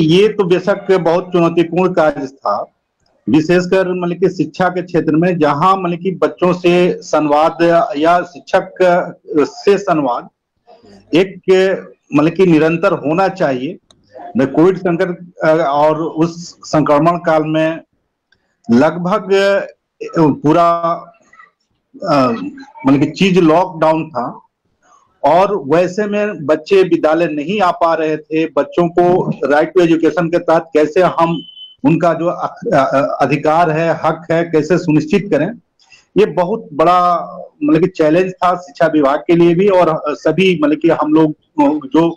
ये तो बेशक बहुत चुनौतीपूर्ण कार्य था, विशेषकर मतलब कि शिक्षा के क्षेत्र में, जहां मतलब कि बच्चों से संवाद या शिक्षक से संवाद एक मतलब कि निरंतर होना चाहिए। न कोविड संकट और उस संक्रमण काल में लगभग पूरा मतलब कि चीज लॉकडाउन था, और वैसे में बच्चे विद्यालय नहीं आ पा रहे थे। बच्चों को राइट टू एजुकेशन के तहत कैसे हम उनका जो अधिकार है, हक है, कैसे सुनिश्चित करें, ये बहुत बड़ा मतलब कि चैलेंज था शिक्षा विभाग के लिए भी, और सभी मतलब कि हम लोग जो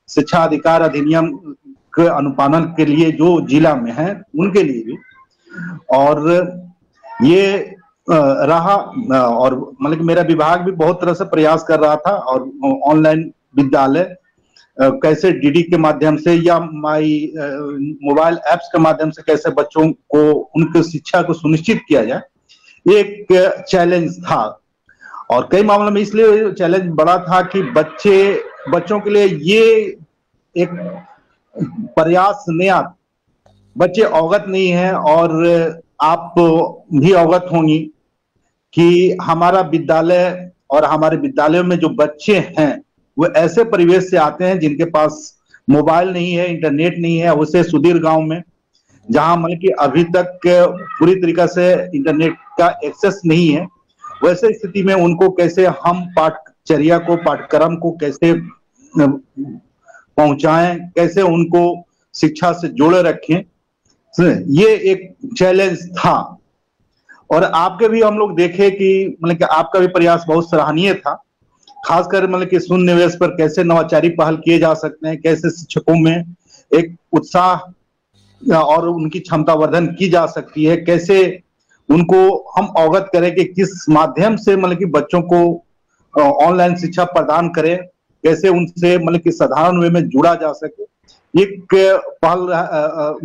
शिक्षा अधिकार अधिनियम के अनुपालन के लिए जो जिला में है उनके लिए भी। और ये रहा, और मतलब कि मेरा विभाग भी बहुत तरह से प्रयास कर रहा था, और ऑनलाइन विद्यालय कैसे डीडी के माध्यम से या माई मोबाइल ऐप्स के माध्यम से कैसे बच्चों को उनकी शिक्षा को सुनिश्चित किया जाए, एक चैलेंज था। और कई मामलों में इसलिए चैलेंज बड़ा था कि बच्चों के लिए ये एक प्रयास नया, बच्चे अवगत नहीं है, और आप भी अवगत होंगी कि हमारा विद्यालय और हमारे विद्यालयों में जो बच्चे हैं वो ऐसे परिवेश से आते हैं जिनके पास मोबाइल नहीं है, इंटरनेट नहीं है, उसे सुदूर गांव में, जहां मतलब कि अभी तक पूरी तरीके से इंटरनेट का एक्सेस नहीं है। वैसे स्थिति में उनको कैसे हम पाठचर्या को, पाठ्यक्रम को कैसे पहुंचाएं, कैसे उनको शिक्षा से जोड़े रखें, ये एक चैलेंज था। और आपके भी हम लोग देखे कि मतलब कि आपका भी प्रयास बहुत सराहनीय था, खासकर मतलब कि शून्य निवेश पर कैसे नवाचारी पहल किए जा सकते हैं, कैसे शिक्षकों में एक उत्साह और उनकी क्षमता वर्धन की जा सकती है, कैसे उनको हम अवगत करें कि किस माध्यम से मतलब कि बच्चों को ऑनलाइन शिक्षा प्रदान करें, कैसे उनसे मतलब कि साधारण वे में जुड़ा जा सके। एक पहल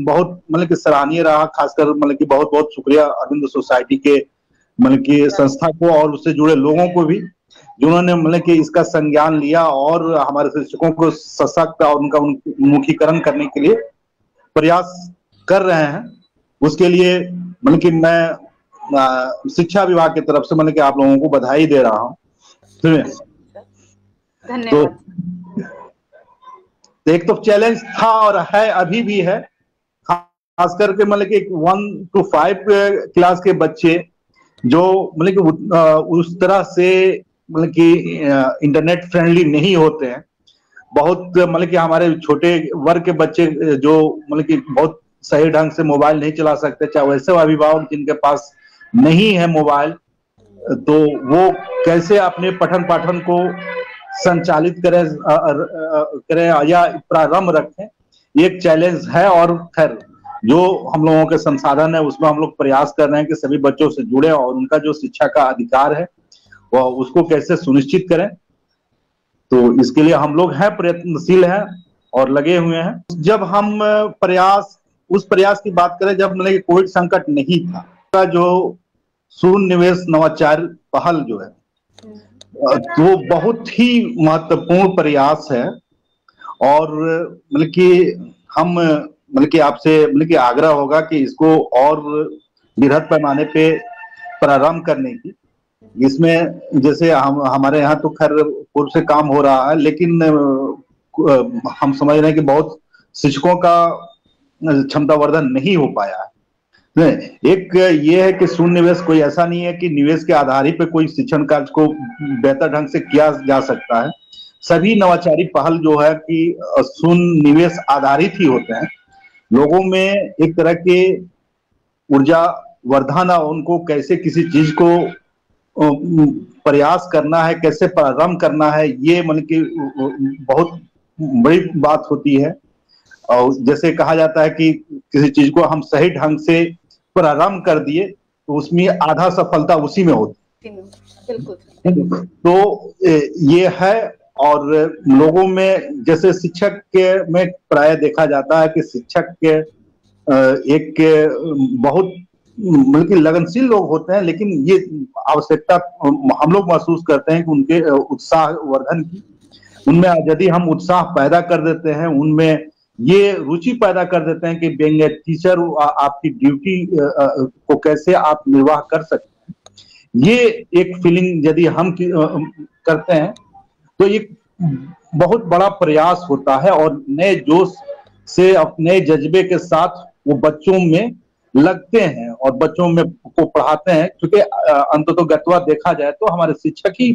बहुत मतलब कि सराहनीय रहा, खासकर मतलब कि बहुत बहुत शुक्रिया अरविंद सोसाइटी के मतलब कि संस्था को और उससे जुड़े लोगों को भी, जिन्होंने मतलब कि इसका संज्ञान लिया और हमारे शिक्षकों को सशक्त और उनका उन्मुखीकरण करने के लिए प्रयास कर रहे हैं। उसके लिए मतलब कि मैं शिक्षा विभाग की तरफ से मतलब कि आप लोगों को बधाई दे रहा हूँ। धन्यवाद। तो एक तो चैलेंज था और है, अभी भी है, खास करके मतलब कि 1 to 5 क्लास के बच्चे जो मतलब कि उस तरह से मतलब कि इंटरनेट फ्रेंडली नहीं होते हैं। बहुत मतलब कि हमारे छोटे वर्ग के बच्चे जो मतलब कि बहुत सही ढंग से मोबाइल नहीं चला सकते, चाहे वैसे अभिभावक जिनके पास नहीं है मोबाइल, तो वो कैसे अपने पठन पाठन को संचालित करें या प्रारंभ रखें, ये एक चैलेंज है। और खैर जो हम लोगों के संसाधन है उसमें हम लोग प्रयास कर रहे हैं कि सभी बच्चों से जुड़े और उनका जो शिक्षा का अधिकार है वो उसको कैसे सुनिश्चित करें। तो इसके लिए हम लोग हैं, प्रयत्नशील हैं और लगे हुए हैं। जब हम उस प्रयास की बात करें जब मतलब कोविड संकट नहीं था, जो शून्य निवेश नवाचार पहल जो है वो बहुत ही महत्वपूर्ण प्रयास है। और मतलब कि हम मतलब कि आपसे मतलब कि आग्रह होगा कि इसको और बृहद पैमाने पे प्रारंभ करने की। इसमें जैसे हमारे यहाँ तो खैर पूर्व से काम हो रहा है, लेकिन हम समझ रहे हैं कि बहुत शिक्षकों का क्षमता वर्धन नहीं हो पाया है। एक ये है कि शून्य निवेश कोई ऐसा नहीं है कि निवेश के आधार ही पे कोई शिक्षण कार्य को बेहतर ढंग से किया जा सकता है। सभी नवाचारी पहल जो है कि शून्य निवेश आधारित ही होते हैं। लोगों में एक तरह के ऊर्जा वर्धन, उनको कैसे किसी चीज को प्रयास करना है, कैसे प्रारंभ करना है, ये मतलब कि बहुत बड़ी बात होती है। और जैसे कहा जाता है कि किसी चीज को हम सही ढंग से प्रारंभ कर दिए तो उसमें आधा सफलता उसी में होती है। बिल्कुल। तो ये है। और लोगों में जैसे शिक्षक के में प्राय देखा जाता है कि शिक्षक के एक बहुत मतलब कि लगनशील लोग होते हैं, लेकिन ये आवश्यकता हम लोग महसूस करते हैं कि उनके उत्साह वर्धन की, उनमें यदि हम उत्साह पैदा कर देते हैं, उनमें ये रुचि पैदा कर देते हैं कि बीइंग ए टीचर आपकी ड्यूटी को कैसे आप निर्वाह कर सकते हैं। ये एक फीलिंग यदि हम करते हैं तो एक बहुत बड़ा प्रयास होता है और नए जोश से अपने जज्बे के साथ वो बच्चों में लगते हैं और बच्चों में को पढ़ाते हैं, क्योंकि अंततोगत्वा देखा जाए तो हमारे शिक्षक ही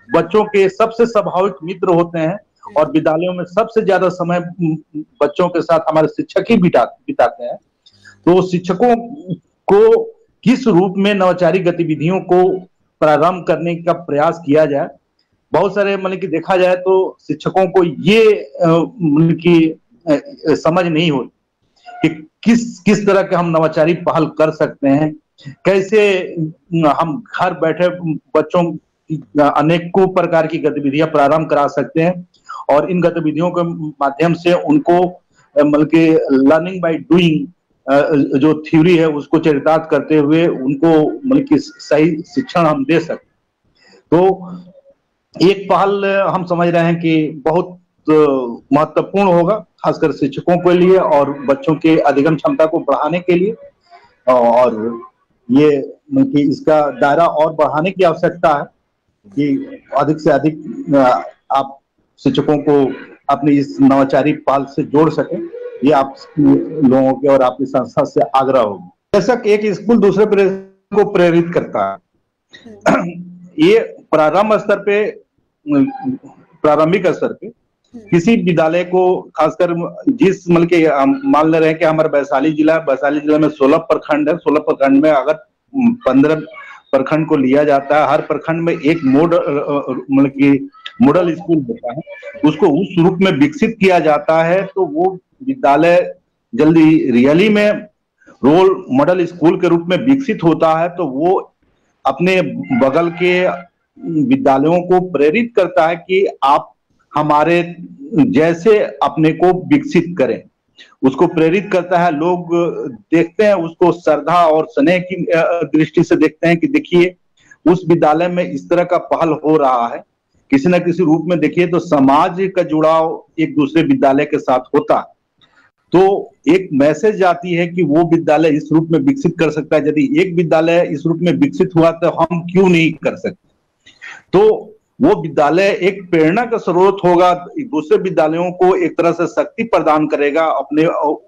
बच्चों के सबसे स्वाभाविक मित्र होते हैं और विद्यालयों में सबसे ज्यादा समय बच्चों के साथ हमारे शिक्षक ही बिताते हैं। तो शिक्षकों को किस रूप में नवाचारी गतिविधियों को प्रारंभ करने का प्रयास किया जाए, बहुत सारे मतलब कि देखा जाए तो शिक्षकों को ये मतलब की समझ नहीं होती कि किस किस तरह के हम नवाचारी पहल कर सकते हैं, कैसे हम घर बैठे बच्चों की अनेकों प्रकार की गतिविधियां प्रारंभ करा सकते हैं और इन गतिविधियों के माध्यम से उनको मतलब कि लर्निंग बाय डूइंग जो थ्योरी है उसको चरितार्थ करते हुए उनको मतलब कि सही शिक्षण हम दे सकते। तो एक पहल हम समझ रहे हैं कि बहुत महत्वपूर्ण होगा, खासकर शिक्षकों के लिए और बच्चों के अधिगम क्षमता को बढ़ाने के लिए, और ये मतलब कि इसका दायरा और बढ़ाने की आवश्यकता है कि अधिक से अधिक आप शिक्षकों को अपनी इस नवाचारी पहल से जोड़ सके। ये आप लोगों के और आपकी संस्था से आग्रह होगी। बेशक एक स्कूल दूसरे को प्रेरित करता है। ये प्रारंभिक स्तर पे किसी विद्यालय को, खासकर जिस मतलब के मान ले रहे हैं कि हमारे वैशाली जिला में 16 प्रखंड है, 16 प्रखंड में अगर 15 प्रखंड को लिया जाता है, हर प्रखंड में एक मतलब की मॉडल स्कूल होता है, उसको उस रूप में विकसित किया जाता है तो वो विद्यालय जल्दी रियली में रोल मॉडल स्कूल के रूप में विकसित होता है। तो वो अपने बगल के विद्यालयों को प्रेरित करता है कि आप हमारे जैसे अपने को विकसित करें, उसको प्रेरित करता है। लोग देखते हैं उसको श्रद्धा और स्नेह की दृष्टि से देखते हैं कि देखिए उस विद्यालय में इस तरह का पहल हो रहा है, किसी न किसी रूप में देखिए तो समाज का जुड़ाव एक दूसरे विद्यालय के साथ होता है। तो एक मैसेज जाती है कि वो विद्यालय इस रूप में विकसित कर सकता है, यदि एक विद्यालय इस रूप में विकसित हुआ तो हम क्यों नहीं कर सकते। तो वो विद्यालय एक प्रेरणा का स्रोत होगा, दूसरे विद्यालयों को एक तरह से शक्ति प्रदान करेगा, अपने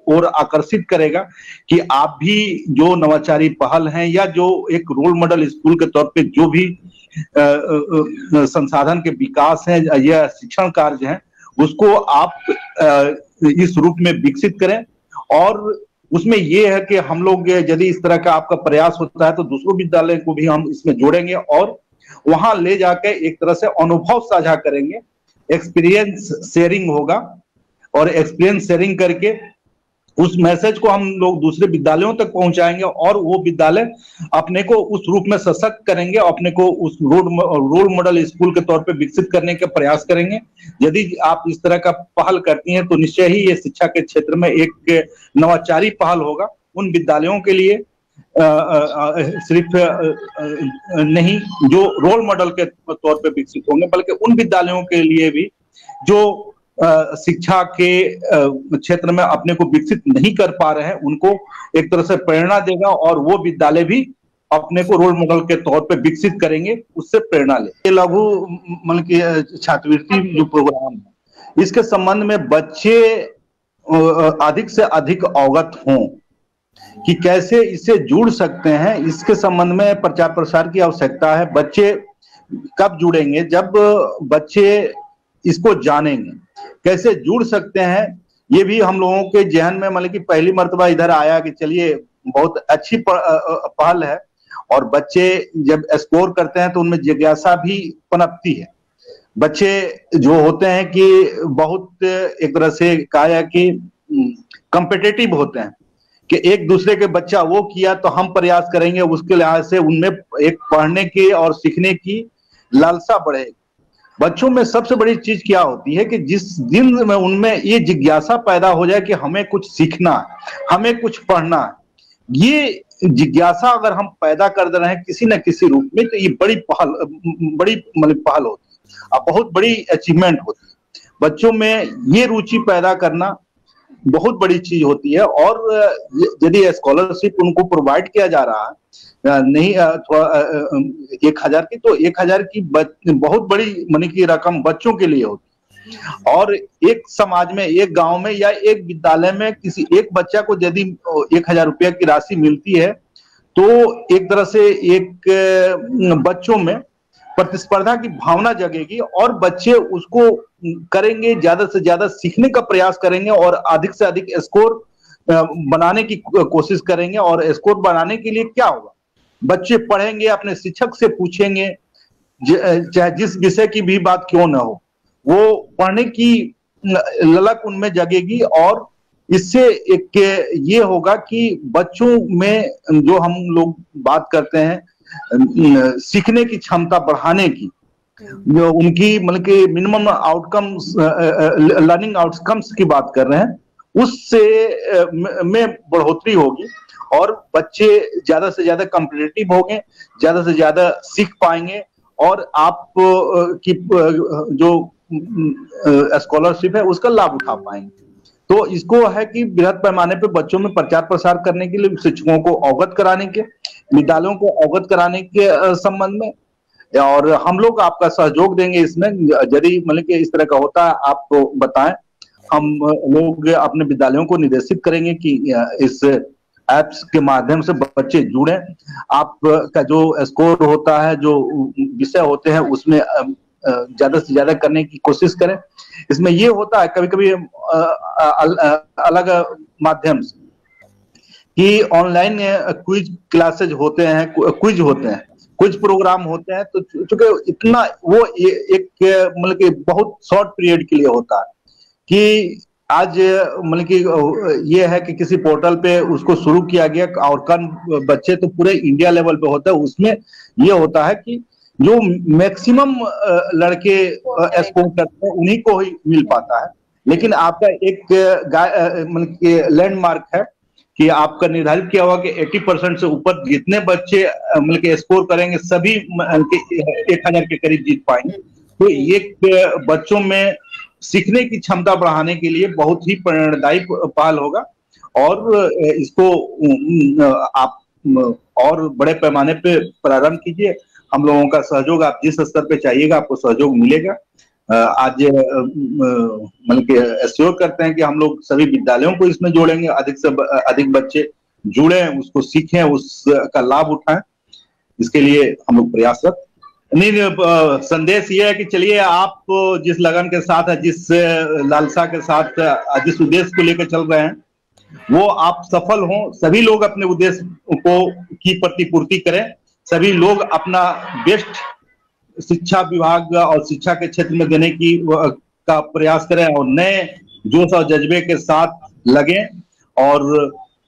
ओर आकर्षित करेगा कि आप भी जो नवाचारी पहल हैं या जो एक रोल मॉडल स्कूल के तौर पे जो भी संसाधन के विकास है या शिक्षण कार्य है उसको आप इस रूप में विकसित करें। और उसमें यह है कि हम लोग यदि इस तरह का आपका प्रयास होता है तो दूसरों विद्यालय को भी हम इसमें जोड़ेंगे और वहां ले जाकर एक तरह से अनुभव साझा करेंगे, एक्सपीरियंस शेयरिंग होगा और एक्सपीरियंस शेयरिंग करके उस मैसेज को हम लोग दूसरे विद्यालयों तक पहुंचाएंगे और वो विद्यालय अपने को उस रूप में सशक्त करेंगे, अपने को उस रोल मॉडल स्कूल के तौर पे विकसित करने का प्रयास करेंगे। यदि आप इस तरह का पहल करती हैं तो निश्चय ही ये शिक्षा के क्षेत्र में एक नवाचारी पहल होगा। उन विद्यालयों के लिए सिर्फ नहीं जो रोल मॉडल के तौर पे विकसित होंगे, बल्कि उन विद्यालयों के लिए भी जो शिक्षा के क्षेत्र में अपने को विकसित नहीं कर पा रहे हैं, उनको एक तरह से प्रेरणा देगा और वो विद्यालय भी अपने को रोल मॉडल के तौर पे विकसित करेंगे, उससे प्रेरणा ले। ये लघु मतलब की छात्रवृत्ति जो प्रोग्राम है इसके संबंध में बच्चे अधिक से अधिक अवगत हों कि कैसे इससे जुड़ सकते हैं, इसके संबंध में प्रचार प्रसार की आवश्यकता है। बच्चे कब जुड़ेंगे, जब बच्चे इसको जानेंगे कैसे जुड़ सकते हैं। ये भी हम लोगों के जहन में मतलब कि पहली मर्तबा इधर आया कि चलिए बहुत अच्छी पहल है और बच्चे जब एक्सप्लोर करते हैं तो उनमें जिज्ञासा भी पनपती है। बच्चे जो होते हैं कि बहुत एक तरह से कहा जाए कि कॉम्पिटिटिव होते हैं कि एक दूसरे के बच्चा वो किया तो हम प्रयास करेंगे, उसके लिहाज से उनमें एक पढ़ने की और सीखने की लालसा बढ़ेगी। बच्चों में सबसे बड़ी चीज क्या होती है कि जिस दिन में उनमें ये जिज्ञासा पैदा हो जाए कि हमें कुछ सीखना है, हमें कुछ पढ़ना है, ये जिज्ञासा अगर हम पैदा कर दे रहे हैं किसी न किसी रूप में तो ये बड़ी मतलब पहल होती है और बहुत बड़ी अचीवमेंट होती है। बच्चों में ये रुचि पैदा करना बहुत बड़ी चीज होती है। और यदि स्कॉलरशिप उनको प्रोवाइड किया जा रहा है, नहीं थोड़ा 1,000 की, तो 1,000 की बहुत बड़ी मनी की रकम बच्चों के लिए होती है। और एक समाज में, एक गांव में या एक विद्यालय में किसी एक बच्चा को यदि 1,000 रुपया की राशि मिलती है, तो एक तरह से एक बच्चों में प्रतिस्पर्धा की भावना जगेगी और बच्चे उसको करेंगे, ज्यादा से ज्यादा सीखने का प्रयास करेंगे और अधिक से अधिक स्कोर बनाने की कोशिश करेंगे। और स्कोर बनाने के लिए क्या होगा, बच्चे पढ़ेंगे, अपने शिक्षक से पूछेंगे, चाहे जिस विषय की भी बात क्यों ना हो, वो पढ़ने की ललक उनमें जगेगी। और इससे एक ये होगा कि बच्चों में जो हम लोग बात करते हैं सीखने की क्षमता बढ़ाने की, जो उनकी मतलब कि मिनिमम आउटकम्स, लर्निंग आउटकम्स की बात कर रहे हैं, उससे में बढ़ोतरी होगी और बच्चे ज्यादा से ज्यादा कॉम्पिटिटिव होंगे, ज्यादा से ज्यादा सीख पाएंगे। और आप की जो स्कॉलरशिप है उसका लाभ उठा पाएंगे। तो इसको है कि बृहद पैमाने पे बच्चों में प्रचार प्रसार करने के लिए, शिक्षकों को अवगत कराने के, विद्यालयों को अवगत कराने के संबंध में। और हम लोग आपका सहयोग देंगे इसमें, यदि मतलब कि इस तरह का होता है आप तो बताएं। हम लोग अपने विद्यालयों को निर्देशित करेंगे कि इस ऐप्स के माध्यम से बच्चे जुड़े, आपका जो स्कोर होता है, जो विषय होते हैं, उसमें ज्यादा से ज्यादा करने की कोशिश करें। इसमें ये होता है कभी कभी अलग माध्यम से कि ऑनलाइन क्विज क्लासेज होते हैं, क्विज होते हैं, कुछ प्रोग्राम होते हैं, तो चूंकि इतना वो एक मतलब कि बहुत शॉर्ट पीरियड के लिए होता है कि आज मतलब कि ये है कि किसी पोर्टल पे उसको शुरू किया गया और कल बच्चे तो पूरे इंडिया लेवल पे होता है। उसमें ये होता है कि जो मैक्सिमम लड़के स्कोर करते हैं उन्हीं को ही मिल पाता है। लेकिन आपका एक मतलब कि लैंडमार्क है कि आपका निर्धारित किया हुआ कि 80% से ऊपर जितने बच्चे मतलब कि स्कोर करेंगे सभी 1,000 के करीब जीत पाएंगे। तो ये बच्चों में सीखने की क्षमता बढ़ाने के लिए बहुत ही प्रेरणादायी पहल होगा। और इसको आप और बड़े पैमाने पे प्रारंभ कीजिए। हम लोगों का सहयोग आप जिस स्तर पे चाहिएगा आपको सहयोग मिलेगा। आज मतलब कि एश्योर करते हैं कि हम लोग सभी विद्यालयों को इसमें जोड़ेंगे, अधिक से अधिक बच्चे जुड़े, उसको सीखें, उसका लाभ उठाएं। इसके लिए हम लोग प्रयासरत। नहीं, संदेश ये है कि चलिए आप जिस लगन के साथ, जिस लालसा के साथ, जिस उद्देश्य को लेकर चल रहे हैं, वो आप सफल हों। सभी लोग अपने उद्देश्य को की प्रतिपूर्ति करें, सभी लोग अपना बेस्ट शिक्षा विभाग और शिक्षा के क्षेत्र में देने की का प्रयास करें और नए जोश और जज्बे के साथ लगे और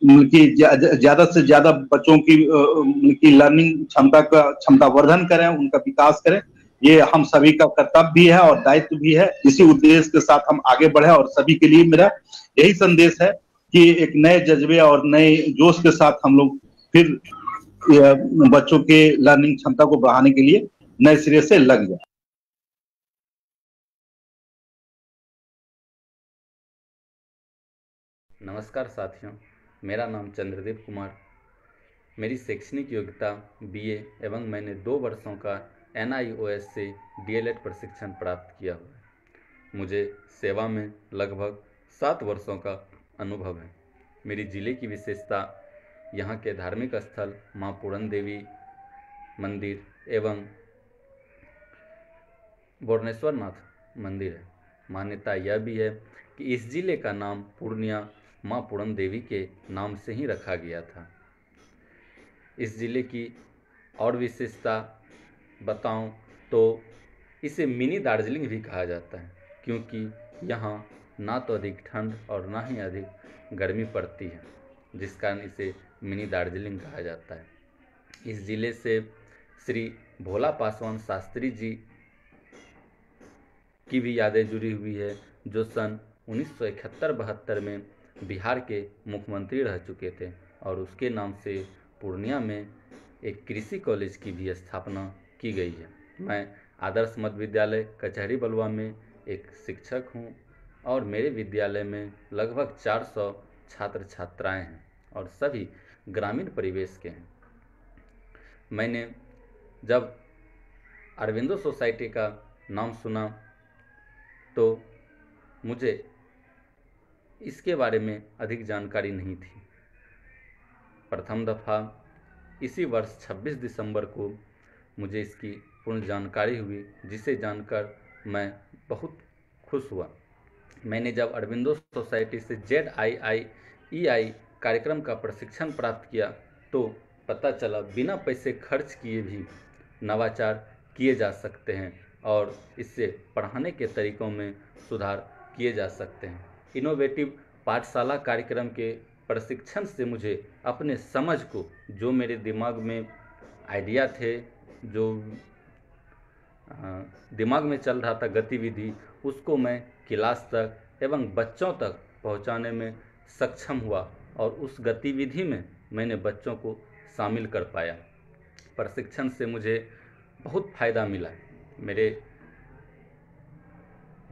उनकी ज्यादा से ज्यादा बच्चों की उनकी लर्निंग क्षमता वर्धन करें, उनका विकास करें। ये हम सभी का कर्तव्य भी है और दायित्व भी है। इसी उद्देश्य के साथ हम आगे बढ़े और सभी के लिए मेरा यही संदेश है कि एक नए जज्बे और नए जोश के साथ हम लोग फिर बच्चों के लर्निंग क्षमता को बढ़ाने के लिए नए सिरे से लग जाए। नमस्कार साथियों, मेरा नाम चंद्रदेव कुमार। मेरी शैक्षणिक योग्यता बीए एवं मैंने 2 वर्षों का NIOS से DLED प्रशिक्षण प्राप्त किया हुआ है। मुझे सेवा में लगभग 7 वर्षों का अनुभव है। मेरी जिले की विशेषता यहाँ के धार्मिक स्थल माँ पूरन देवी मंदिर एवं बोरनेश्वर नाथ मंदिर है। मान्यता यह भी है कि इस जिले का नाम पूर्णिया माँ पूरन देवी के नाम से ही रखा गया था। इस जिले की और विशेषता बताऊं तो इसे मिनी दार्जिलिंग भी कहा जाता है, क्योंकि यहाँ ना तो अधिक ठंड और ना ही अधिक गर्मी पड़ती है, जिस कारण इसे मिनी दार्जिलिंग कहा जाता है। इस जिले से श्री भोला पासवान शास्त्री जी की भी यादें जुड़ी हुई है, जो सन 1971-72 में बिहार के मुख्यमंत्री रह चुके थे और उसके नाम से पूर्णिया में एक कृषि कॉलेज की भी स्थापना की गई है। मैं आदर्श मध्य विद्यालय कचहरी बलुआ में एक शिक्षक हूँ। और मेरे विद्यालय में लगभग 400 छात्र छात्राएं हैं और सभी ग्रामीण परिवेश के हैं। मैंने जब अरविंदो सोसाइटी का नाम सुना तो मुझे इसके बारे में अधिक जानकारी नहीं थी। प्रथम दफ़ा इसी वर्ष 26 दिसंबर को मुझे इसकी पूर्ण जानकारी हुई, जिसे जानकर मैं बहुत खुश हुआ। मैंने जब अरविंदो सोसाइटी से ZIIEI कार्यक्रम का प्रशिक्षण प्राप्त किया तो पता चला बिना पैसे खर्च किए भी नवाचार किए जा सकते हैं और इससे पढ़ाने के तरीकों में सुधार किए जा सकते हैं। इनोवेटिव पाठशाला कार्यक्रम के प्रशिक्षण से मुझे अपने समझ को, जो मेरे दिमाग में आइडिया थे, जो दिमाग में चल रहा था गतिविधि, उसको मैं क्लास तक एवं बच्चों तक पहुंचाने में सक्षम हुआ और उस गतिविधि में मैंने बच्चों को शामिल कर पाया। प्रशिक्षण से मुझे बहुत फ़ायदा मिला। मेरे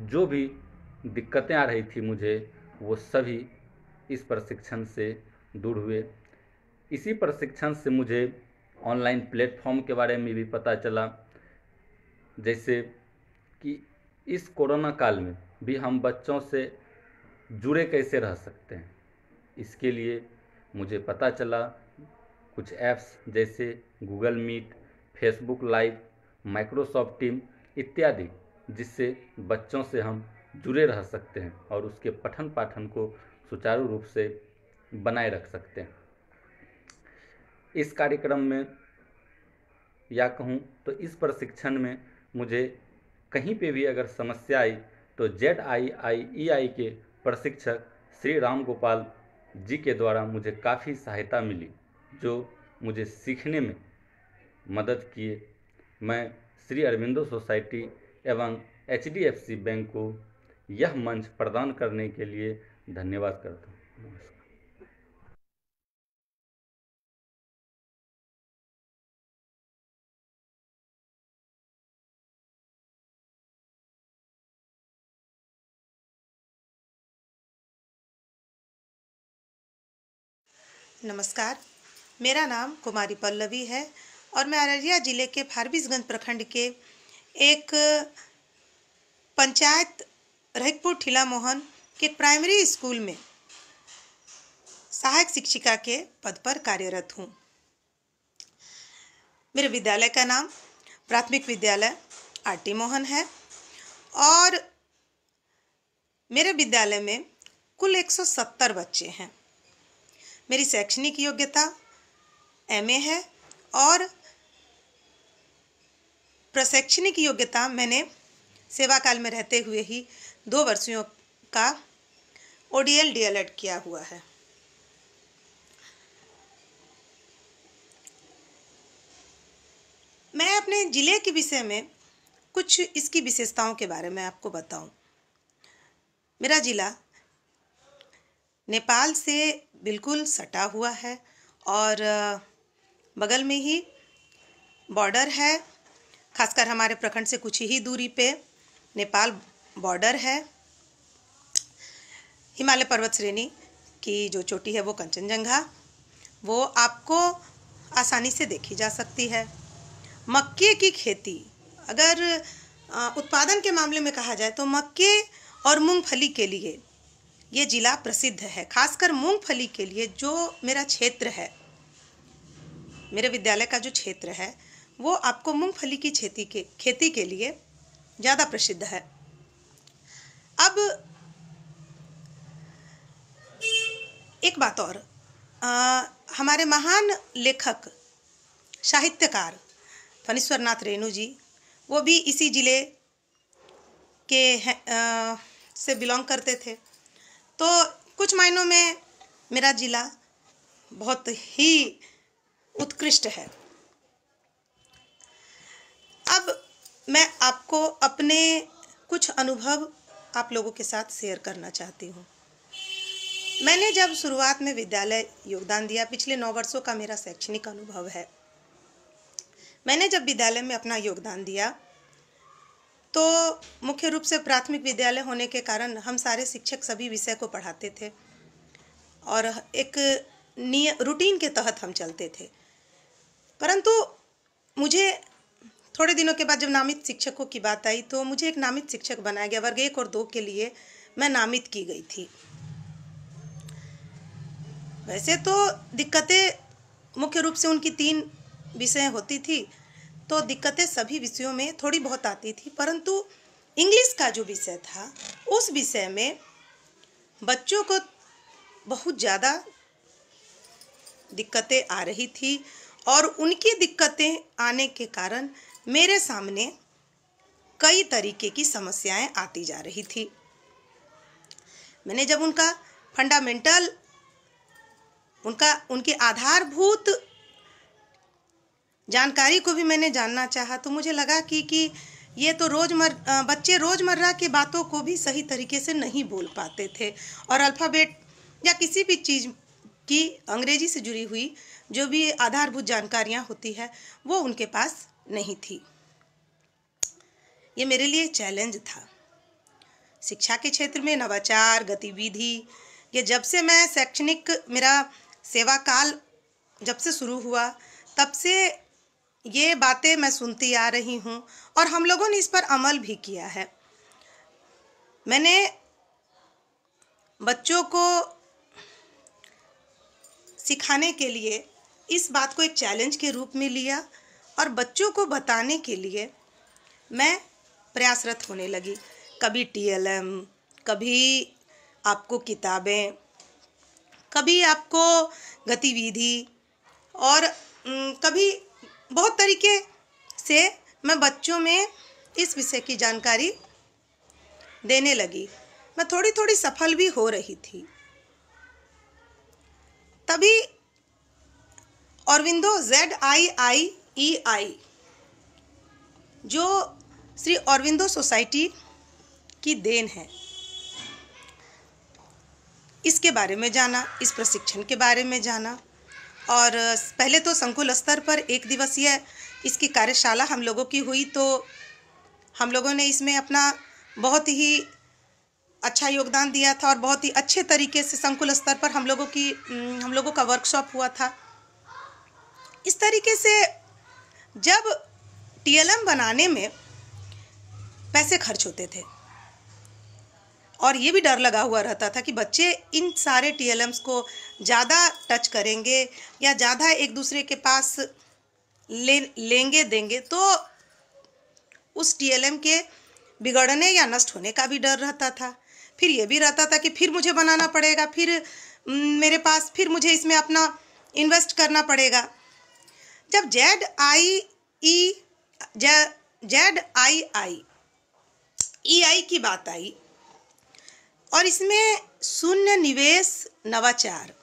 जो भी दिक्कतें आ रही थी मुझे, वो सभी इस प्रशिक्षण से दूर हुए। इसी प्रशिक्षण से मुझे ऑनलाइन प्लेटफॉर्म के बारे में भी पता चला, जैसे कि इस कोरोना काल में भी हम बच्चों से जुड़े कैसे रह सकते हैं। इसके लिए मुझे पता चला कुछ ऐप्स जैसे Google Meet, Facebook Live, Microsoft team इत्यादि, जिससे बच्चों से हम जुड़े रह सकते हैं और उसके पठन पाठन को सुचारू रूप से बनाए रख सकते हैं। इस कार्यक्रम में या कहूँ तो इस प्रशिक्षण में मुझे कहीं पे भी अगर समस्या आई तो ZIIEI के प्रशिक्षक श्री राम गोपाल जी के द्वारा मुझे काफ़ी सहायता मिली, जो मुझे सीखने में मदद किए। मैं श्री अरविंदो सोसाइटी एवं HDFC बैंक को यह मंच प्रदान करने के लिए धन्यवाद करता हूँ। नमस्कार। नमस्कार, मेरा नाम कुमारी पल्लवी है और मैं अररिया जिले के फारबिसगंज प्रखंड के एक पंचायत रहिकपुर ठिला मोहन के प्राइमरी स्कूल में सहायक शिक्षिका के पद पर कार्यरत हूँ। मेरे विद्यालय का नाम प्राथमिक विद्यालय RT मोहन है और मेरे विद्यालय में कुल 170 बच्चे हैं। मेरी शैक्षणिक योग्यता MA है और प्रशैक्षणिक योग्यता मैंने सेवा काल में रहते हुए ही 2 वर्षों का ODL DLED किया हुआ है। मैं अपने ज़िले के विषय में कुछ इसकी विशेषताओं के बारे में आपको बताऊं। मेरा ज़िला नेपाल से बिल्कुल सटा हुआ है और बगल में ही बॉर्डर है। खासकर हमारे प्रखंड से कुछ ही दूरी पे नेपाल बॉर्डर है। हिमालय पर्वत श्रेणी की जो चोटी है वो कंचनजंगा, वो आपको आसानी से देखी जा सकती है। मक्के की खेती, अगर उत्पादन के मामले में कहा जाए तो मक्के और मूंगफली के लिए ये ज़िला प्रसिद्ध है। खासकर मूंगफली के लिए जो मेरा क्षेत्र है, मेरे विद्यालय का जो क्षेत्र है, वो आपको मूंगफली की खेती के लिए ज़्यादा प्रसिद्ध है। अब एक बात और, हमारे महान लेखक साहित्यकार फणीश्वरनाथ रेणु जी, वो भी इसी ज़िले के से बिलोंग करते थे। तो कुछ मायनों में मेरा ज़िला बहुत ही उत्कृष्ट है। अब मैं आपको अपने कुछ अनुभव आप लोगों के साथ शेयर करना चाहती हूँ। मैंने जब शुरुआत में विद्यालय योगदान दिया, पिछले 9 वर्षों का मेरा शैक्षणिक अनुभव है। मैंने जब विद्यालय में अपना योगदान दिया तो मुख्य रूप से प्राथमिक विद्यालय होने के कारण हम सारे शिक्षक सभी विषय को पढ़ाते थे और एक रूटीन के तहत हम चलते थे। परंतु मुझे थोड़े दिनों के बाद जब नामित शिक्षकों की बात आई तो मुझे एक नामित शिक्षक बनाया गया। वर्ग 1 और 2 के लिए मैं नामित की गई थी। वैसे तो दिक्कतें मुख्य रूप से उनकी 3 विषय होती थी, तो दिक्कतें सभी विषयों में थोड़ी बहुत आती थी, परंतु इंग्लिश का जो विषय था उस विषय में बच्चों को बहुत ज़्यादा दिक्कतें आ रही थी और उनकी दिक्कतें आने के कारण मेरे सामने कई तरीके की समस्याएं आती जा रही थी। मैंने जब उनका फंडामेंटल उनके आधारभूत जानकारी को भी मैंने जानना चाहा तो मुझे लगा कि ये तो बच्चे रोज़मर्रा की बातों को भी सही तरीके से नहीं बोल पाते थे और अल्फ़ाबेट या किसी भी चीज़ की अंग्रेजी से जुड़ी हुई जो भी आधारभूत जानकारियाँ होती है वो उनके पास नहीं थी। ये मेरे लिए चैलेंज था। शिक्षा के क्षेत्र में नवाचार गतिविधि, ये जब से मैं शैक्षणिक मेरा सेवा काल जब से शुरू हुआ तब से ये बातें मैं सुनती आ रही हूँ और हम लोगों ने इस पर अमल भी किया है। मैंने बच्चों को सिखाने के लिए इस बात को एक चैलेंज के रूप में लिया और बच्चों को बताने के लिए मैं प्रयासरत होने लगी। कभी TLM, कभी आपको किताबें, कभी आपको गतिविधि और कभी बहुत तरीके से मैं बच्चों में इस विषय की जानकारी देने लगी। मैं थोड़ी थोड़ी सफल भी हो रही थी। तभी ऑरविंदो ZIIEI जो श्री ऑरविंदो सोसाइटी की देन है, इसके बारे में जाना, इस प्रशिक्षण के बारे में जाना और पहले तो संकुल स्तर पर 1 दिवसीय इसकी कार्यशाला हम लोगों की हुई, तो हम लोगों ने इसमें अपना बहुत ही अच्छा योगदान दिया था और बहुत ही अच्छे तरीके से संकुल स्तर पर हम लोगों का वर्कशॉप हुआ था। इस तरीके से जब TLM बनाने में पैसे खर्च होते थे और ये भी डर लगा हुआ रहता था कि बच्चे इन सारे TLMs को ज़्यादा टच करेंगे या ज़्यादा एक दूसरे के पास लेंगे देंगे तो उस TLM के बिगड़ने या नष्ट होने का भी डर रहता था। फिर ये भी रहता था कि फिर मुझे बनाना पड़ेगा, फिर मेरे पास फिर मुझे इसमें अपना इन्वेस्ट करना पड़ेगा। जब ZIIEI की बात आई और इसमें शून्य निवेश नवाचार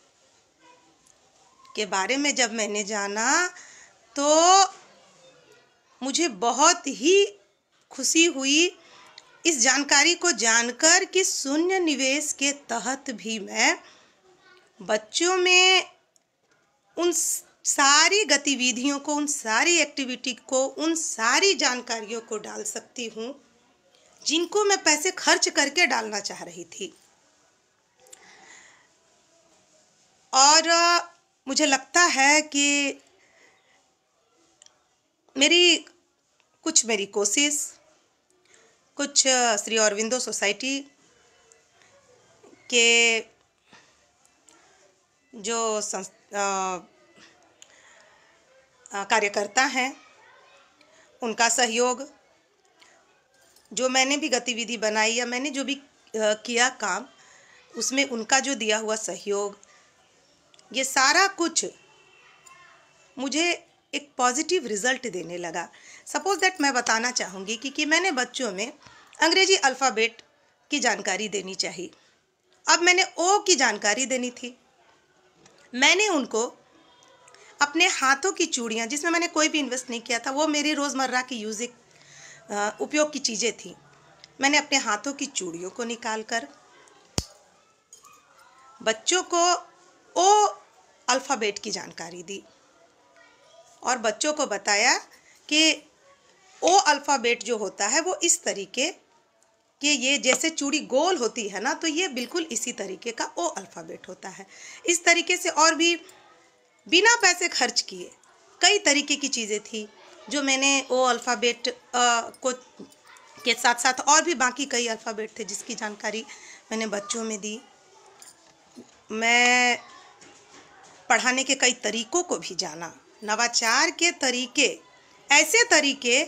के बारे में जब मैंने जाना तो मुझे बहुत ही खुशी हुई इस जानकारी को जानकर कि शून्य निवेश के तहत भी मैं बच्चों में उन सारी गतिविधियों को, उन सारी एक्टिविटी को, उन सारी जानकारियों को डाल सकती हूँ जिनको मैं पैसे खर्च करके डालना चाह रही थी। और मुझे लगता है कि मेरी कोशिश कुछ श्री ऑरविंदो सोसाइटी के जो कार्यकर्ता हैं उनका सहयोग, जो मैंने भी गतिविधि बनाई या मैंने जो भी किया काम उसमें उनका जो दिया हुआ सहयोग, ये सारा कुछ मुझे एक पॉजिटिव रिजल्ट देने लगा। सपोज दैट मैं बताना चाहूँगी कि मैंने बच्चों में अंग्रेजी अल्फ़ाबेट की जानकारी देनी चाहिए। अब मैंने ओ की जानकारी देनी थी। मैंने उनको अपने हाथों की चूड़ियाँ, जिसमें मैंने कोई भी इन्वेस्ट नहीं किया था, वो मेरी रोज़मर्रा की उपयोग की चीज़ें थी। मैंने अपने हाथों की चूड़ियों को निकालकर बच्चों को ओ अल्फ़ाबेट की जानकारी दी और बच्चों को बताया कि ओ अल्फ़ाबेट जो होता है वो इस तरीके कि ये जैसे चूड़ी गोल होती है ना, तो ये बिल्कुल इसी तरीके का ओ अल्फ़ाबेट होता है। इस तरीके से और भी बिना पैसे खर्च किए कई तरीके की चीज़ें थी जो मैंने ओ अल्फ़ाबेट को के साथ साथ और भी बाकी कई अल्फ़ाबेट थे जिसकी जानकारी मैंने बच्चों में दी। मैं पढ़ाने के कई तरीकों को भी जाना, नवाचार के तरीके, ऐसे तरीके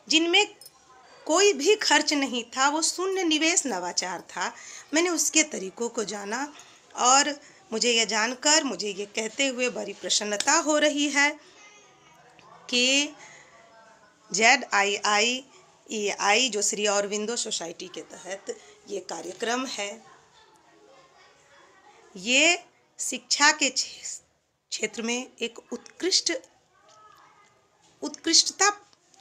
जिनमें कोई भी खर्च नहीं था, वो शून्य निवेश नवाचार था। मैंने उसके तरीकों को जाना और मुझे ये जानकर, मुझे ये कहते हुए बड़ी प्रसन्नता हो रही है कि ZIIEI जो श्री अरविंदो सोसाइटी के तहत ये कार्यक्रम है, ये शिक्षा के क्षेत्र में एक उत्कृष्टता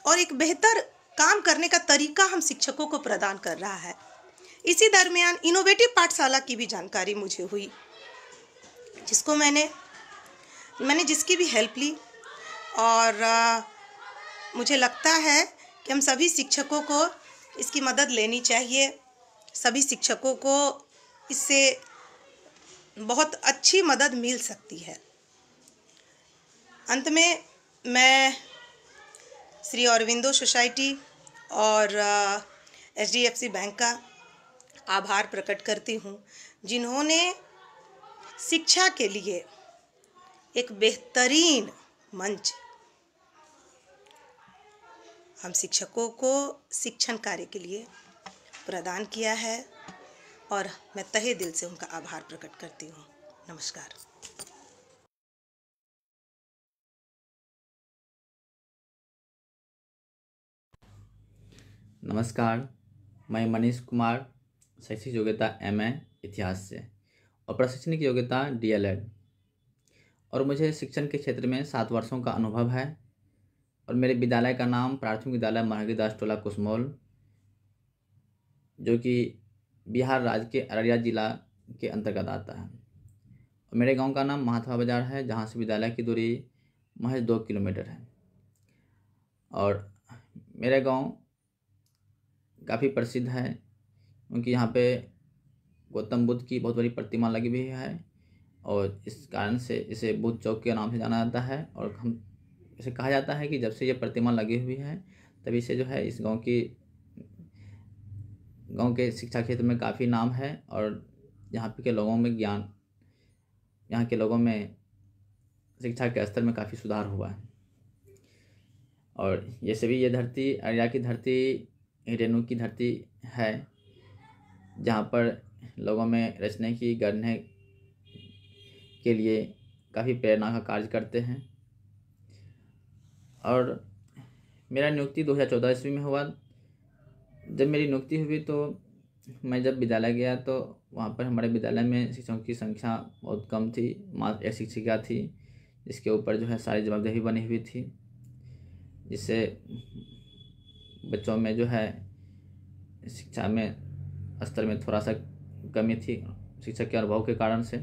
और एक बेहतर काम करने का तरीका हम शिक्षकों को प्रदान कर रहा है। इसी दरमियान इनोवेटिव पाठशाला की भी जानकारी मुझे हुई, जिसको मैंने जिसकी भी हेल्प ली और मुझे लगता है कि हम सभी शिक्षकों को इसकी मदद लेनी चाहिए। सभी शिक्षकों को इससे बहुत अच्छी मदद मिल सकती है। अंत में मैं श्री अरविंदो सोसाइटी और HDFC बैंक का आभार प्रकट करती हूँ, जिन्होंने शिक्षा के लिए एक बेहतरीन मंच हम शिक्षकों को शिक्षण कार्य के लिए प्रदान किया है और मैं तहे दिल से उनका आभार प्रकट करती हूँ। नमस्कार। नमस्कार, मैं मनीष कुमार, शैक्षिक योग्यता MA इतिहास से और प्रशिक्षणिक योग्यता DLED, और मुझे शिक्षण के क्षेत्र में 7 वर्षों का अनुभव है और मेरे विद्यालय का नाम प्राथमिक विद्यालय महावीर दास टोला कुसमोल, जो कि बिहार राज्य के अररिया जिला के अंतर्गत आता है, और मेरे गांव का नाम महात्मा बाजार है, जहां से विद्यालय की दूरी महज 2 किलोमीटर है। और मेरे गांव काफ़ी प्रसिद्ध है क्योंकि यहाँ पे गौतम बुद्ध की बहुत बड़ी प्रतिमा लगी हुई है और इस कारण से इसे बुद्ध चौक के नाम से जाना जाता है। और हम इसे कहा जाता है कि जब से ये प्रतिमा लगी हुई है तभी से जो है इस गांव के शिक्षा क्षेत्र में काफ़ी नाम है और यहाँ के लोगों में यहाँ के लोगों में शिक्षा के स्तर में काफ़ी सुधार हुआ है। और ये धरती अररिया की धरती रेणु की धरती है, जहाँ पर लोगों में रचने की, गढ़ने के लिए काफ़ी प्रेरणा का कार्य करते हैं। और मेरा नियुक्ति 2014 ईस्वी में हुआ। जब मेरी नियुक्ति हुई तो मैं जब विद्यालय गया तो वहाँ पर हमारे विद्यालय में शिक्षकों की संख्या बहुत कम थी। मात्र एक शिक्षिका थी जिसके ऊपर जो है सारी जवाबदेही बनी हुई थी, जिससे बच्चों में जो है शिक्षा में स्तर में थोड़ा सा कमी थी शिक्षक के अनुभव के कारण से।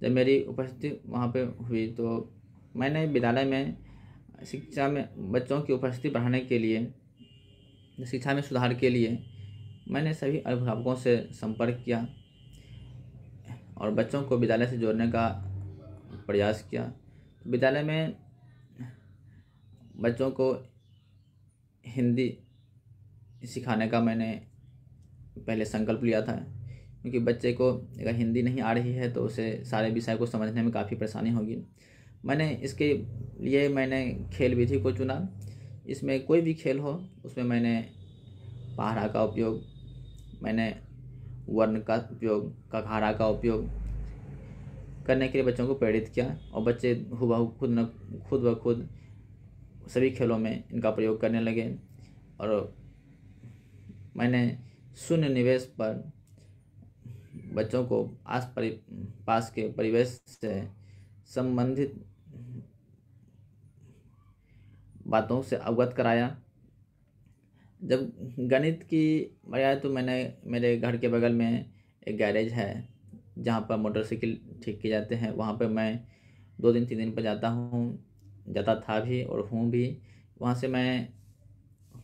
जब मेरी उपस्थिति वहाँ पे हुई तो मैंने विद्यालय में शिक्षा में बच्चों की उपस्थिति बढ़ाने के लिए, शिक्षा में सुधार के लिए मैंने सभी अभिभावकों से संपर्क किया और बच्चों को विद्यालय से जोड़ने का प्रयास किया। विद्यालय में बच्चों को हिंदी सिखाने का मैंने पहले संकल्प लिया था, क्योंकि बच्चे को अगर हिंदी नहीं आ रही है तो उसे सारे विषय को समझने में काफ़ी परेशानी होगी। इसके लिए मैंने खेल विधि को चुना। इसमें कोई भी खेल हो उसमें मैंने पहाड़ा का उपयोग, मैंने वर्ण का उपयोग, कघारा का उपयोग करने के लिए बच्चों को प्रेरित किया और बच्चे हुबहू खुद ब खुद सभी खेलों में इनका प्रयोग करने लगे। और मैंने शून्य निवेश पर बच्चों को पास के परिवेश से संबंधित बातों से अवगत कराया। जब गणित की बजाय तो मैंने मेरे घर के बगल में एक गैरेज है जहाँ पर मोटरसाइकिल ठीक किए जाते हैं, वहाँ पर मैं 2 दिन 3 दिन पर जाता था भी और हूँ भी। वहाँ से मैं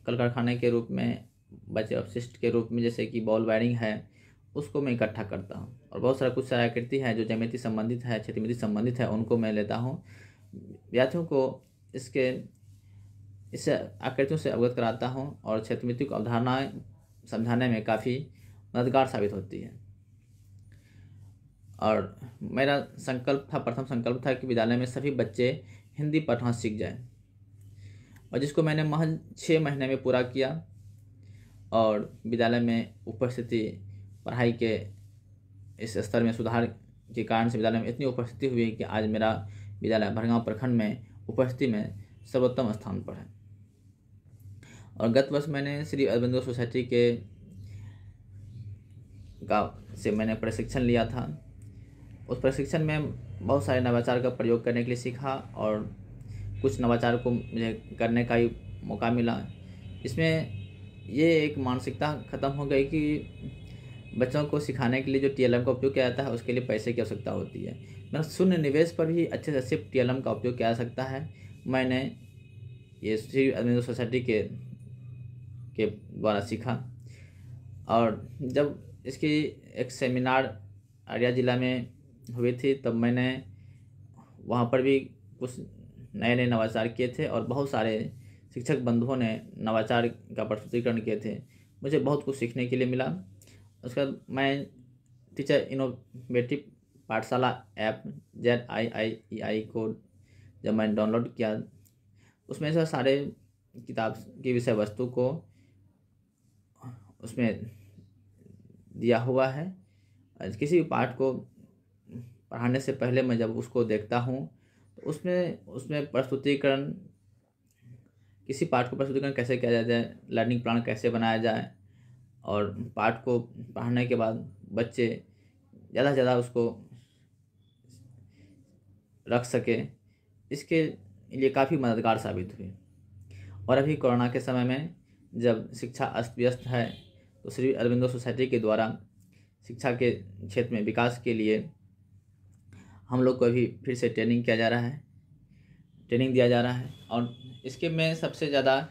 कल कारखाने के रूप में बचे अपशिष्ट के रूप में, जैसे कि बॉल वायरिंग है, उसको मैं इकट्ठा करता हूँ। और बहुत सारा कुछ सारा आकृति है जो ज्यामिति संबंधित है, क्षेत्रमिति संबंधित है, उनको मैं लेता हूँ। विद्यार्थियों को इससे आकृतियों से अवगत कराता हूँ और क्षेत्रमिति को अवधारणाएँ समझाने में काफ़ी मददगार साबित होती है। और मेरा प्रथम संकल्प था कि विद्यालय में सभी बच्चे हिंदी पढ़ना सीख जाएं, और जिसको मैंने महज 6 महीने में पूरा किया। और विद्यालय में उपस्थिति, पढ़ाई के इस स्तर में सुधार के कारण से विद्यालय में इतनी उपस्थिति हुई कि आज मेरा विद्यालय भरगांव प्रखंड में उपस्थिति में सर्वोत्तम स्थान पर है। और गत वर्ष मैंने श्री अरविंदो सोसाइटी से मैंने प्रशिक्षण लिया था। उस प्रशिक्षण में बहुत सारे नवाचार का प्रयोग करने के लिए सीखा, और कुछ नवाचार को मुझे करने का ही मौका मिला। इसमें ये एक मानसिकता ख़त्म हो गई कि बच्चों को सिखाने के लिए जो TLM का उपयोग किया जाता है उसके लिए पैसे की आवश्यकता होती है। मतलब शून्य निवेश पर भी अच्छे से अच्छे TLM का उपयोग किया जा सकता है। मैंने ये श्री अरविंदो सोसाइटी के द्वारा सीखा। और जब इसकी एक सेमिनार अररिया ज़िला में हुई थी, तब मैंने वहाँ पर भी कुछ नए नए नवाचार किए थे, और बहुत सारे शिक्षक बंधुओं ने नवाचार का प्रस्तुतिकरण किए थे। मुझे बहुत कुछ सीखने के लिए मिला। उसके बाद मैं टीचर इनोवेटिव पाठशाला ऐप ZIIEI को जब मैंने डाउनलोड किया, उसमें से सारे किताब की विषय वस्तु को उसमें दिया हुआ है। किसी भी पाठ को पढ़ाने से पहले मैं जब उसको देखता हूँ तो उसमें प्रस्तुतिकरण, किसी पाठ को प्रस्तुतिकरण कैसे किया जाए, लर्निंग प्लान कैसे बनाया जाए, और पाठ को पढ़ाने के बाद बच्चे ज़्यादा से ज़्यादा उसको रख सके, इसके लिए काफ़ी मददगार साबित हुई। और अभी कोरोना के समय में जब शिक्षा अस्त व्यस्त है, तो श्री अरविंदो सोसाइटी के द्वारा शिक्षा के क्षेत्र में विकास के लिए हम लोग को अभी फिर से ट्रेनिंग दिया जा रहा है। और इसके में सबसे ज़्यादा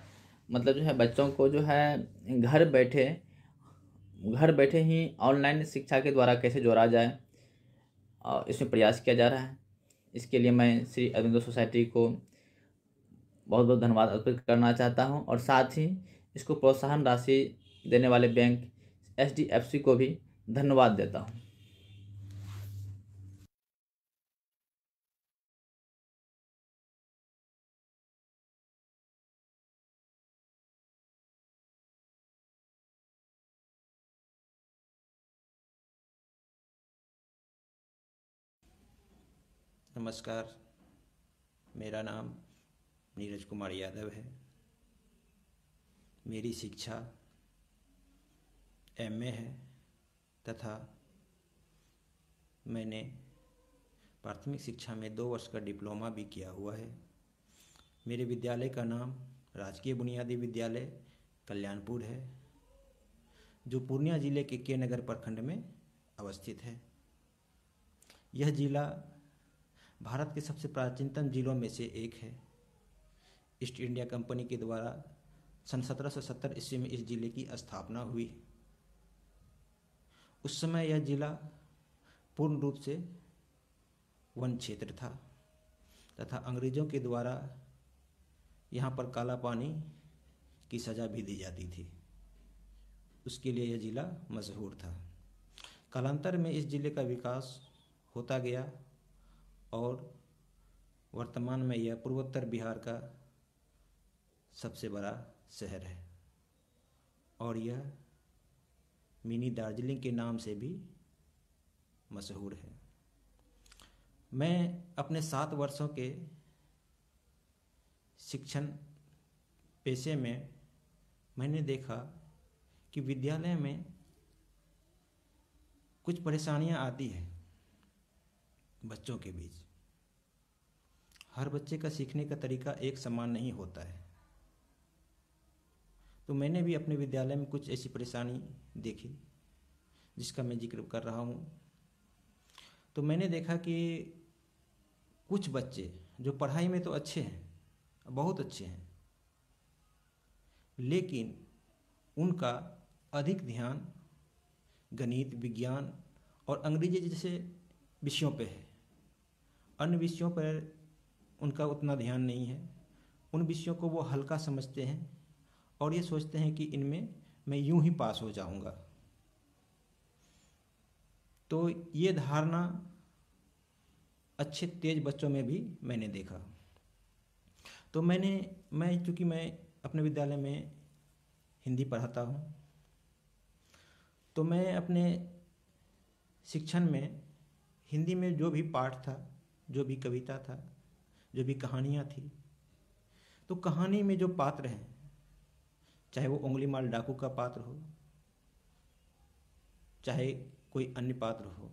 मतलब जो है, बच्चों को जो है घर बैठे ही ऑनलाइन शिक्षा के द्वारा कैसे जोड़ा जाए, और इसमें प्रयास किया जा रहा है। इसके लिए मैं श्री अरविंदो सोसाइटी को बहुत बहुत धन्यवाद अर्पित करना चाहता हूं, और साथ ही इसको प्रोत्साहन राशि देने वाले बैंक HDFC को भी धन्यवाद देता हूं। नमस्कार, मेरा नाम नीरज कुमार यादव है। मेरी शिक्षा MA है, तथा मैंने प्राथमिक शिक्षा में 2 वर्ष का डिप्लोमा भी किया हुआ है। मेरे विद्यालय का नाम राजकीय बुनियादी विद्यालय कल्याणपुर है, जो पूर्णिया जिले के के नगर प्रखंड में अवस्थित है। यह जिला भारत के सबसे प्राचीनतम जिलों में से एक है। ईस्ट इंडिया कंपनी के द्वारा सन 1770 ईस्वी में इस जिले की स्थापना हुई। उस समय यह जिला पूर्ण रूप से वन क्षेत्र था, तथा अंग्रेजों के द्वारा यहाँ पर काला पानी की सज़ा भी दी जाती थी। उसके लिए यह जिला मशहूर था। कालांतर में इस जिले का विकास होता गया, और वर्तमान में यह पूर्वोत्तर बिहार का सबसे बड़ा शहर है, और यह मिनी दार्जिलिंग के नाम से भी मशहूर है। मैं अपने 7 वर्षों के शिक्षण पेशे में मैंने देखा कि विद्यालय में कुछ परेशानियां आती हैं बच्चों के बीच। हर बच्चे का सीखने का तरीका एक समान नहीं होता है। तो मैंने भी अपने विद्यालय में कुछ ऐसी परेशानी देखी, जिसका मैं जिक्र कर रहा हूँ। तो मैंने देखा कि कुछ बच्चे जो पढ़ाई में तो अच्छे हैं, बहुत अच्छे हैं, लेकिन उनका अधिक ध्यान गणित, विज्ञान और अंग्रेजी जैसे विषयों पे है। अन्य विषयों पर उनका उतना ध्यान नहीं है। उन विषयों को वो हल्का समझते हैं और ये सोचते हैं कि इनमें मैं यूं ही पास हो जाऊंगा। तो ये धारणा अच्छे तेज बच्चों में भी मैंने देखा। तो चूँकि मैं अपने विद्यालय में हिंदी पढ़ाता हूँ, तो मैं अपने शिक्षण में हिंदी में जो भी पाठ था, जो भी कविता था, जो भी कहानियाँ थी, तो कहानी में जो पात्र हैं, चाहे वो उंगली माल डाकू का पात्र हो, चाहे कोई अन्य पात्र हो,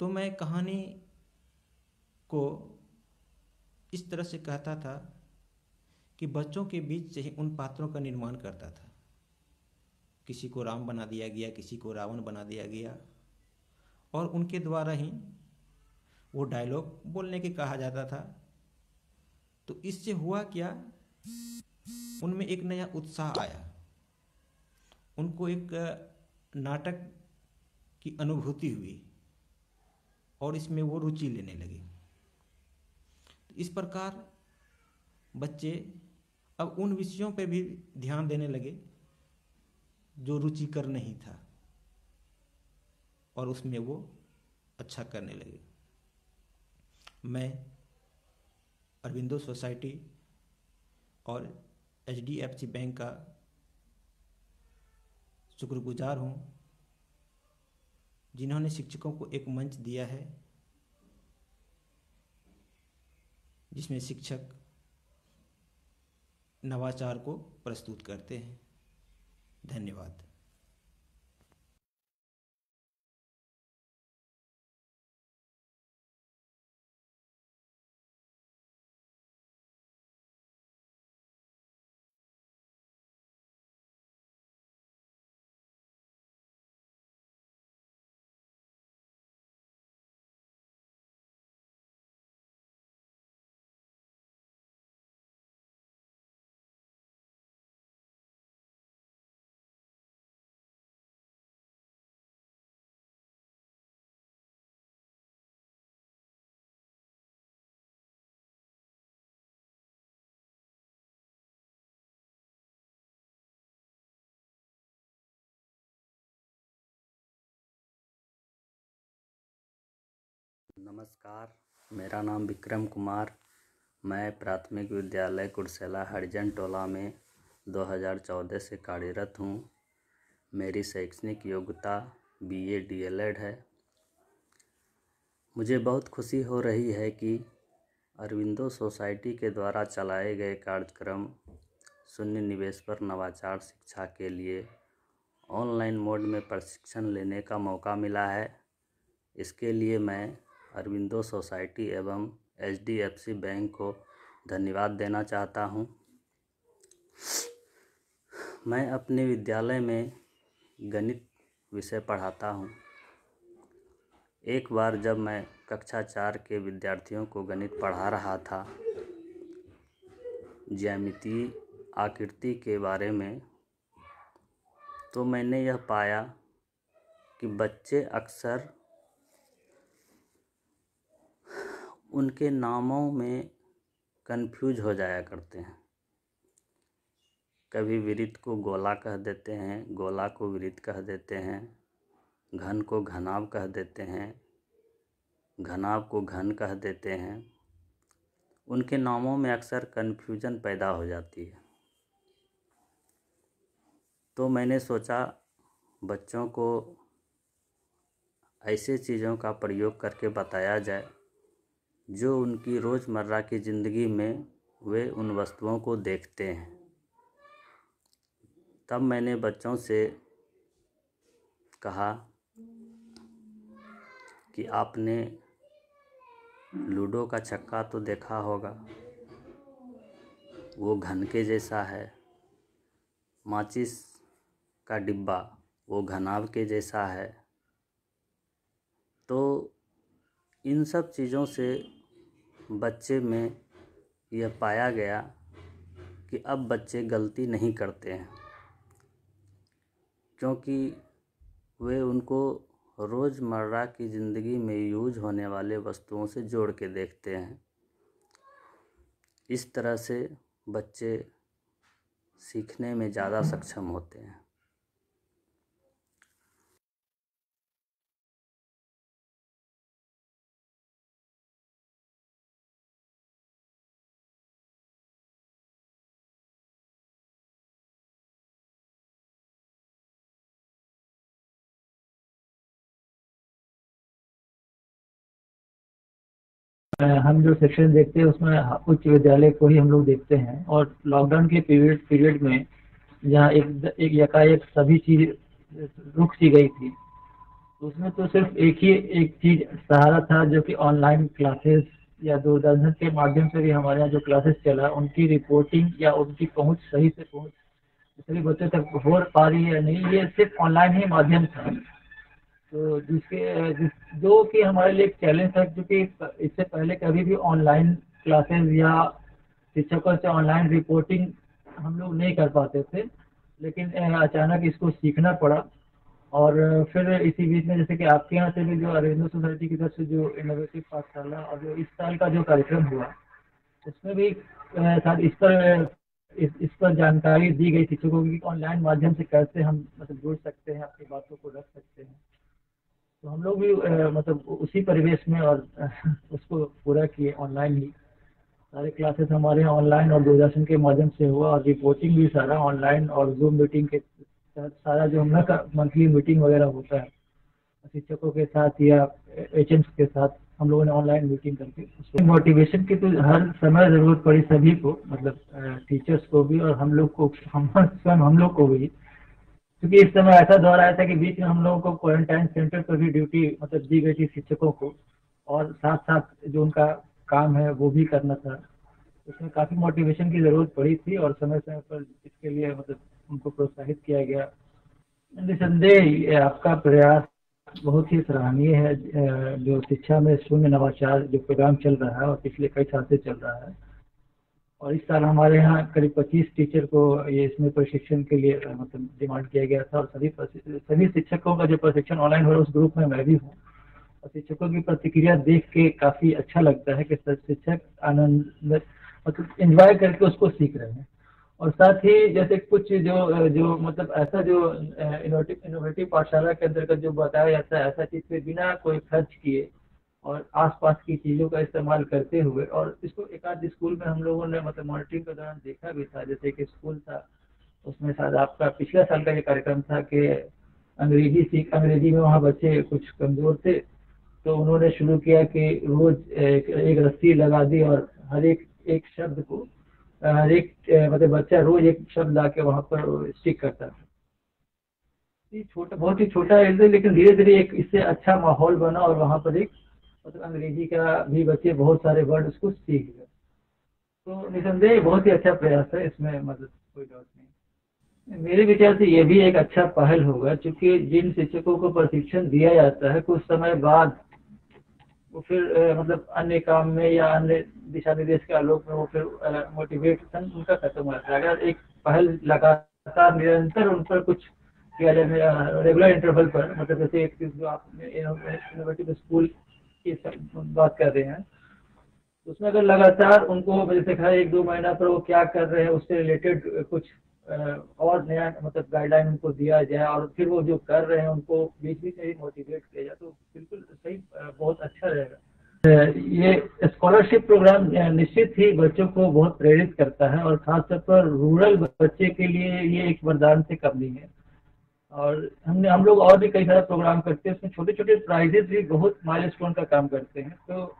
तो मैं कहानी को इस तरह से कहता था कि बच्चों के बीच से ही उन पात्रों का निर्माण करता था। किसी को राम बना दिया गया, किसी को रावण बना दिया गया, और उनके द्वारा ही वो डायलॉग बोलने के कहा जाता था। तो इससे हुआ क्या, उनमें एक नया उत्साह आया, उनको एक नाटक की अनुभूति हुई और इसमें वो रुचि लेने लगे। तो इस प्रकार बच्चे अब उन विषयों पर भी ध्यान देने लगे जो रुचिकर नहीं था, और उसमें वो अच्छा करने लगे। मैं अरविंदो सोसाइटी और HDFC बैंक का शुक्रगुजार हूँ, जिन्होंने शिक्षकों को एक मंच दिया है जिसमें शिक्षक नवाचार को प्रस्तुत करते हैं। धन्यवाद। नमस्कार, मेरा नाम विक्रम कुमार। मैं प्राथमिक विद्यालय कुर्सेला हरिजन टोला में 2014 से कार्यरत हूँ। मेरी शैक्षणिक योग्यता BA DLED है। मुझे बहुत खुशी हो रही है कि अरविंदो सोसाइटी के द्वारा चलाए गए कार्यक्रम शून्य निवेश पर नवाचार शिक्षा के लिए ऑनलाइन मोड में प्रशिक्षण लेने का मौका मिला है। इसके लिए मैं अरविंदो सोसाइटी एवं HDFC बैंक को धन्यवाद देना चाहता हूँ। मैं अपने विद्यालय में गणित विषय पढ़ाता हूँ। एक बार जब मैं कक्षा 4 के विद्यार्थियों को गणित पढ़ा रहा था, ज्यामितीय आकृति के बारे में, तो मैंने यह पाया कि बच्चे अक्सर उनके नामों में कंफ्यूज हो जाया करते हैं। कभी वृत्त को गोला कह देते हैं, गोला को वृत्त कह देते हैं, घन को घनाभ कह देते हैं, घनाभ को घन कह देते हैं। उनके नामों में अक्सर कन्फ्यूजन पैदा हो जाती है। तो मैंने सोचा बच्चों को ऐसे चीज़ों का प्रयोग करके बताया जाए जो उनकी रोज़मर्रा की ज़िंदगी में वे उन वस्तुओं को देखते हैं। तब मैंने बच्चों से कहा कि आपने लूडो का छक्का तो देखा होगा, वो घन के जैसा है। माचिस का डिब्बा वो घनाभ के जैसा है। तो इन सब चीज़ों से बच्चे में यह पाया गया कि अब बच्चे गलती नहीं करते हैं, क्योंकि वे उनको रोज़मर्रा की ज़िंदगी में यूज होने वाले वस्तुओं से जोड़ के देखते हैं। इस तरह से बच्चे सीखने में ज़्यादा सक्षम होते हैं। हम जो सेक्शन देखते हैं उसमें उच्च विद्यालय को ही हम लोग देखते हैं, और लॉकडाउन के पीरियड में जहाँ एक एकाएक सभी चीज रुक सी गई थी, तो उसमें तो सिर्फ एक चीज सहारा था, जो कि ऑनलाइन क्लासेस या दूरदर्शन के माध्यम से भी हमारे यहाँ जो क्लासेस चला उनकी रिपोर्टिंग या उनकी पहुंच सही से पहुंच सभी बच्चों तक हो पा रही है नहीं, ये सिर्फ ऑनलाइन ही माध्यम था। तो जो कि हमारे लिए एक चैलेंज था, क्योंकि इससे पहले कभी भी ऑनलाइन क्लासेस या शिक्षकों से ऑनलाइन रिपोर्टिंग हम लोग नहीं कर पाते थे, लेकिन अचानक इसको सीखना पड़ा। और फिर इसी बीच में जैसे कि आपके यहाँ से भी जो अरेंजो सोसाइटी की तरफ से जो इनोवेटिव पाठशाला और जो इस साल का जो कार्यक्रम हुआ, उसमें भी शायद इस पर जानकारी दी गई शिक्षकों को कि ऑनलाइन माध्यम से कैसे हम मतलब जुड़ सकते हैं, अपनी बातों को रख सकते हैं। तो हम लोग भी मतलब उसी परिवेश में और उसको पूरा किए, ऑनलाइन ही सारे क्लासेस हमारे यहाँ ऑनलाइन और दूरदर्शन के माध्यम से हुआ, और रिपोर्टिंग भी सारा ऑनलाइन और जूम मीटिंग के तहत सारा जो हम लोग का मंथली मीटिंग वगैरह होता है शिक्षकों के साथ या एचएम्स के साथ, हम लोगों ने ऑनलाइन मीटिंग करके उसको मोटिवेशन की तो हर समय ज़रूरत पड़ी सभी को, मतलब टीचर्स को भी और हम लोग को, हम लोग को भी, क्योंकि इस समय ऐसा दौर आया था कि बीच में हम लोगों को क्वारंटाइन सेंटर पर भी ड्यूटी मतलब दी गई थी शिक्षकों को, और साथ साथ जो उनका काम है वो भी करना था। उसमें काफ़ी मोटिवेशन की ज़रूरत पड़ी थी, और समय समय पर इसके लिए मतलब उनको प्रोत्साहित किया गया। निसंदेह ये आपका प्रयास बहुत ही सराहनीय है। जो शिक्षा में शून्य नवाचार जो प्रोग्राम चल रहा है और पिछले कई साल से चल रहा है, और इस साल हमारे यहाँ करीब 25 टीचर को ये इसमें प्रशिक्षण के लिए मतलब डिमांड किया गया था, और सभी शिक्षकों का जो प्रशिक्षण ऑनलाइन हो रहा है उस ग्रुप में मैं भी हूँ, और शिक्षकों की प्रतिक्रिया देख के काफ़ी अच्छा लगता है कि शिक्षक आनंद मतलब एंजॉय करके उसको सीख रहे हैं। और साथ ही जैसे कुछ जो मतलब ऐसा जो इनोवेटिव पाठशाला के अंतर्गत जो बताया जाता है, ऐसा चीज़ पे बिना कोई खर्च किए और आसपास की चीज़ों का इस्तेमाल करते हुए, और इसको एक आध स्कूल में हम लोगों ने मतलब मॉनिटरिंग के दौरान देखा भी था। जैसे कि स्कूल था, उसमें शायद आपका पिछले साल का ये कार्यक्रम था कि अंग्रेजी में वहाँ बच्चे कुछ कमज़ोर थे, तो उन्होंने शुरू किया कि रोज़ एक रस्सी लगा दी, और हर एक शब्द को हर एक मतलब बच्चा रोज एक शब्द ला के वहाँ पर स्टिक करता था। ये छोटा, बहुत ही छोटा है, लेकिन धीरे धीरे एक इससे अच्छा माहौल बना, और वहाँ पर एक मतलब अंग्रेजी का भी बच्चे बहुत सारे वर्ड उसको सीख गए। तो निसंदेह बहुत ही अच्छा प्रयास है, इसमें मतलब कोई डाउट नहीं। मेरे विचार से ये भी एक अच्छा पहल होगा, क्योंकि जिन शिक्षकों को प्रशिक्षण दिया जाता है कुछ समय बाद वो फिर मतलब अन्य काम में या अन्य दिशा निर्देश के आलोक में वो फिर मोटिवेशन उनका खत्म हो जाता है। अगर एक पहल लगातार निरंतर उन पर कुछ किया जाए रेगुलर इंटरवल पर, मतलब जैसे एक जो आप इनोवेटिव स्कूल की बात कर रहे हैं, उसमें अगर लगातार उनको जैसे हर 1-2 महीना पर वो क्या कर रहे हैं उससे रिलेटेड कुछ और नया मतलब गाइडलाइन उनको दिया जाए, और फिर वो जो कर रहे हैं उनको बीच बीच में ही मोटिवेट किया जाए, तो बिल्कुल सही बहुत अच्छा रहेगा। ये स्कॉलरशिप प्रोग्राम निश्चित ही बच्चों को बहुत प्रेरित करता है, और खासतौर पर रूरल बच्चे के लिए ये एक वरदान से कम नहीं है। और हम लोग और भी कई सारे प्रोग्राम करते हैं, उसमें छोटे छोटे प्राइजेस भी बहुत माइलस्टोन का काम करते हैं, तो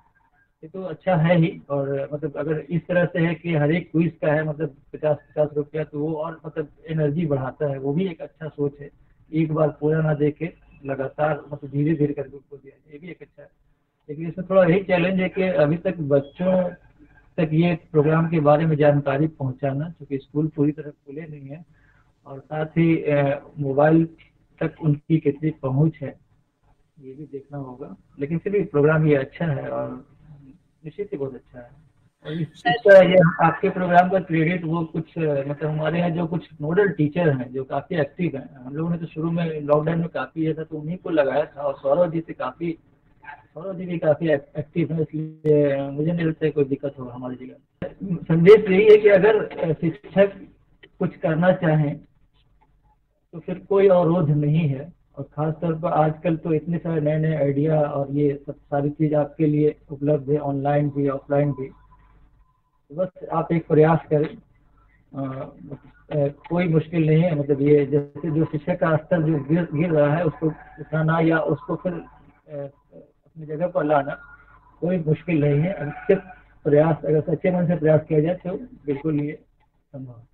ये तो अच्छा है ही। और मतलब अगर इस तरह से है कि हर एक क्विज का है मतलब 50-50 रुपया, तो वो और मतलब एनर्जी बढ़ाता है, वो भी एक अच्छा सोच है। एक बार पूरा ना दे के लगातार मतलब धीरे धीरे करके उसको दिया, ये भी एक अच्छा है। लेकिन इसमें थोड़ा यही चैलेंज है कि अभी तक बच्चों तक ये प्रोग्राम के बारे में जानकारी पहुंचाना, क्योंकि स्कूल पूरी तरह खुले नहीं है, और साथ ही मोबाइल तक उनकी कितनी पहुंच है ये भी देखना होगा। लेकिन फिर भी प्रोग्राम ये अच्छा है, और निश्चित ही बहुत अच्छा है। और इसका ये आपके प्रोग्राम का क्रेडिट वो कुछ मतलब हमारे यहाँ जो कुछ नोडल टीचर हैं जो काफ़ी एक्टिव हैं, हम लोगों ने तो शुरू में लॉकडाउन में काफ़ी ये था तो उन्हीं को लगाया था, और सौरभ जी भी काफ़ी एक्टिव है, इसलिए मुझे नहीं लगता है कोई दिक्कत होगा हमारी जगह। संदेश यही है कि अगर शिक्षक कुछ करना चाहें तो फिर कोई अवरोध नहीं है, और ख़ास तौर पर आजकल तो इतने सारे नए नए आइडिया और ये सब सारी चीज़ आपके लिए उपलब्ध है, ऑनलाइन भी ऑफलाइन भी। बस आप एक प्रयास करें, कोई मुश्किल नहीं है, मतलब ये जैसे जो शिक्षक का स्तर जो गिर रहा है उसको उठाना या उसको फिर अपनी जगह पर लाना कोई मुश्किल नहीं है। सिर्फ प्रयास, अगर सच्चे मन से प्रयास किया जाए तो बिल्कुल ये संभव है।